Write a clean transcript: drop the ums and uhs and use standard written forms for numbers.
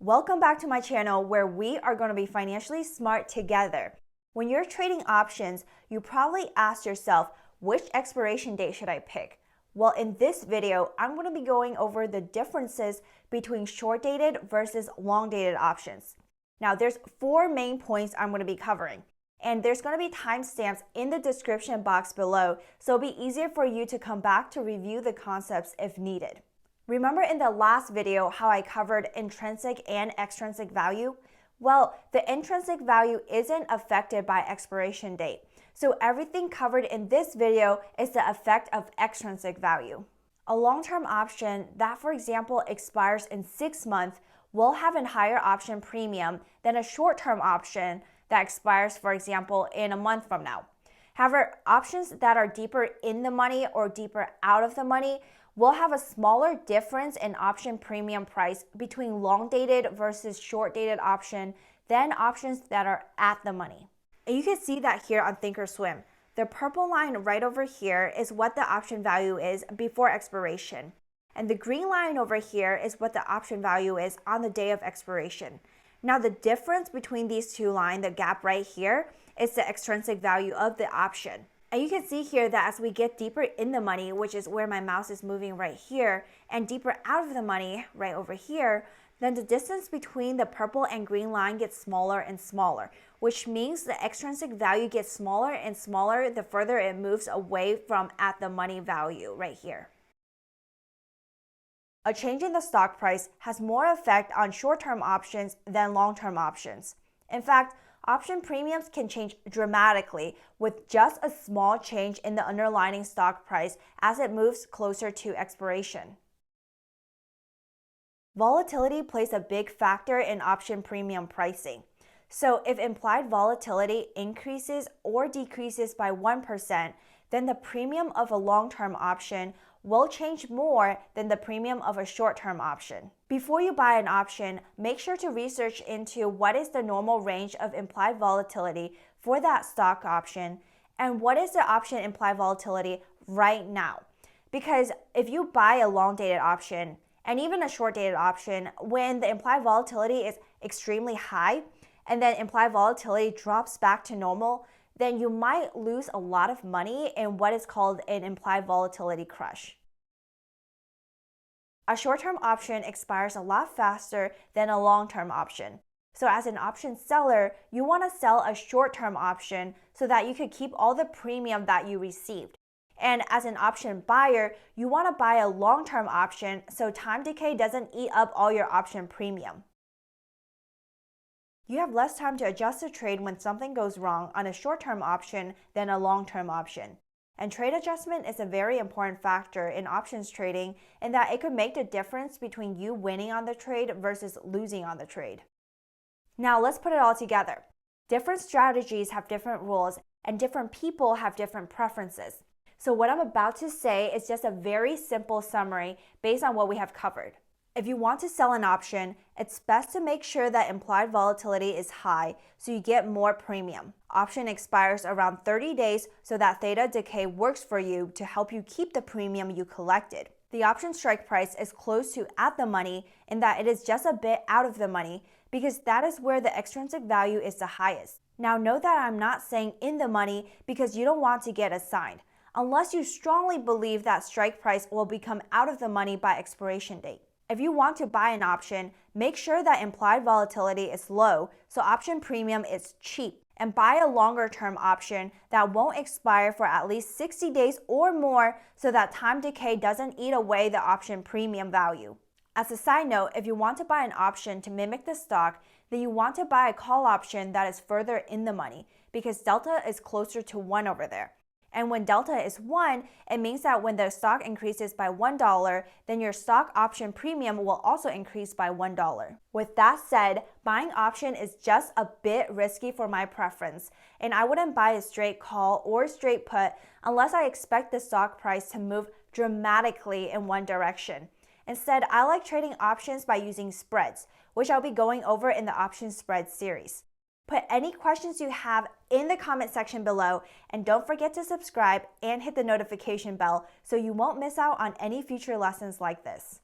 Welcome back to my channel where we are going to be financially smart together. When you're trading options, you probably ask yourself, which expiration date should I pick? Well, in this video, I'm going to be going over the differences between short-dated versus long-dated options. Now, there's 4 main points I'm going to be covering, and there's going to be timestamps in the description box below, so it'll be easier for you to come back to review the concepts if needed. Remember in the last video how I covered intrinsic and extrinsic value? Well, the intrinsic value isn't affected by expiration date. So everything covered in this video is the effect of extrinsic value. A long-term option that, for example, expires in 6 months will have a higher option premium than a short-term option that expires, for example, in a month from now. However, options that are deeper in the money or deeper out of the money will have a smaller difference in option premium price between long-dated versus short-dated option than options that are at the money. And you can see that here on Thinkorswim. The purple line right over here is what the option value is before expiration. And the green line over here is what the option value is on the day of expiration. Now the difference between these two lines, the gap right here, is the extrinsic value of the option. And you can see here that as we get deeper in the money, which is where my mouse is moving right here, and deeper out of the money right over here, then the distance between the purple and green line gets smaller and smaller, which means the extrinsic value gets smaller and smaller the further it moves away from at the money value right here. A change in the stock price has more effect on short-term options than long-term options. In fact, option premiums can change dramatically with just a small change in the underlying stock price as it moves closer to expiration. Volatility plays a big factor in option premium pricing. So if implied volatility increases or decreases by 1%, then the premium of a long-term option will change more than the premium of a short-term option. Before you buy an option, make sure to research into what is the normal range of implied volatility for that stock option and what is the option implied volatility right now. Because if you buy a long-dated option and even a short-dated option, when the implied volatility is extremely high and then implied volatility drops back to normal, then you might lose a lot of money in what is called an implied volatility crush. A short-term option expires a lot faster than a long-term option. So as an option seller, you want to sell a short-term option so that you could keep all the premium that you received. And as an option buyer, you want to buy a long-term option so time decay doesn't eat up all your option premium. You have less time to adjust the trade when something goes wrong on a short-term option than a long-term option. And trade adjustment is a very important factor in options trading in that it could make the difference between you winning on the trade versus losing on the trade. Now let's put it all together. Different strategies have different rules and different people have different preferences. So what I'm about to say is just a very simple summary based on what we have covered. If you want to sell an option, it's best to make sure that implied volatility is high so you get more premium. Option expires around 30 days so that theta decay works for you to help you keep the premium you collected. The option strike price is close to at the money in that it is just a bit out of the money because that is where the extrinsic value is the highest. Now note that I'm not saying in the money because you don't want to get assigned, unless you strongly believe that strike price will become out of the money by expiration date. If you want to buy an option, make sure that implied volatility is low so option premium is cheap, and buy a longer term option that won't expire for at least 60 days or more so that time decay doesn't eat away the option premium value. As a side note, if you want to buy an option to mimic the stock, then you want to buy a call option that is further in the money because delta is closer to 1 over there. And when delta is 1, it means that when the stock increases by $1, then your stock option premium will also increase by $1. With that said, buying option is just a bit risky for my preference, and I wouldn't buy a straight call or straight put unless I expect the stock price to move dramatically in one direction. Instead, I like trading options by using spreads, which I'll be going over in the option spread series. Put any questions you have in the comment section below, and don't forget to subscribe and hit the notification bell so you won't miss out on any future lessons like this.